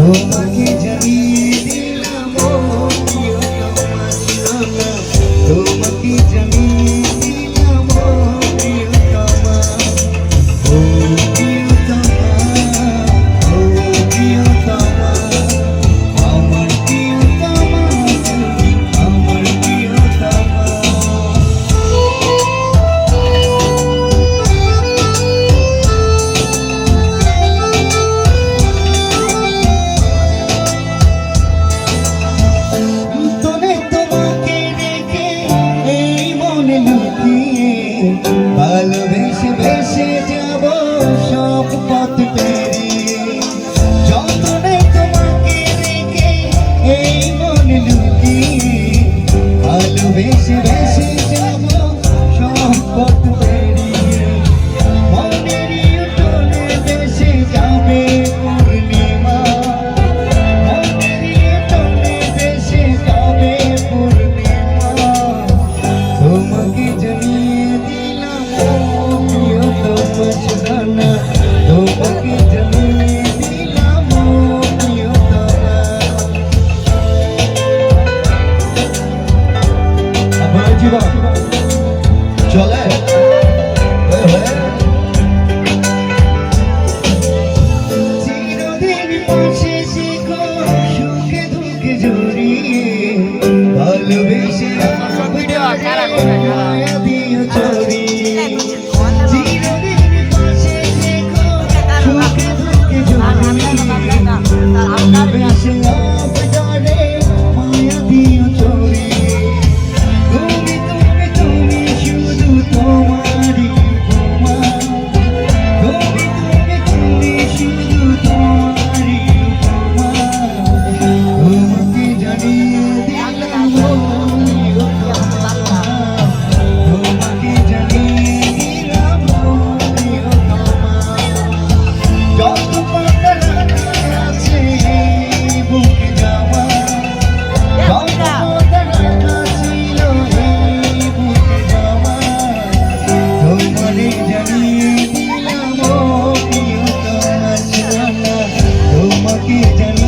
তোমাকে জানিয়ে দিলাম ও প্রিয়তমা সোনা, তোমাকে জানিয়ে দিলাম ও প্রিয়তমা, ও প্রিয়তমা, ও প্রিয়তমা, আমার প্রিয়তমা তুমি আমার প্রিয়তমা। ভালোবেসে ভেসে যাব সব পথ পেরিয়ে, যতনে তোমাকে রেখে এই মন লুকিয়ে, ভালোবেসে ভেসে যাব সব পথ পেরিয়ে, মনেরই উঠোনে ভেসে যাবে পূর্ণিমা, মনেরই উঠোনে ভেসে যাবে পূর্ণিমা, তোমাকে জানিয়ে দিলাম ও প্রিয়তমা সোনা, তোমাকে জানিয়ে দিলাম ও প্রিয়তমা। আমার জীবন চলে চিরদিন পাশে শিখো সুখে দুঃখে জড়িয়ে, ভালোবেসে মায়া দিও ছড়িয়ে, চিরদিন পাশে শিখো সুখে দুঃখে জড়িয়ে, ভালোবেসে আপনারে মায়া দিও ছড়িয়ে, তুমি তুমি তুমি শুধু তোমারই উপমা, তুমি তুমি তুমি শুধু তোমারই উপমা, তোমাকে জানিয়ে দিলাম ও প্রিয়তমা, তোমাকে জানিয়ে দিলাম ও প্রিয়তমা, যত কথা আছে এই বুকে যাওয়া, যত কথা ছিল এই বুকে যাওয়া, তোমারে জানিয়ে দিলাম ও প্রিয়তমা সোনা, তোমাকে জানিয়ে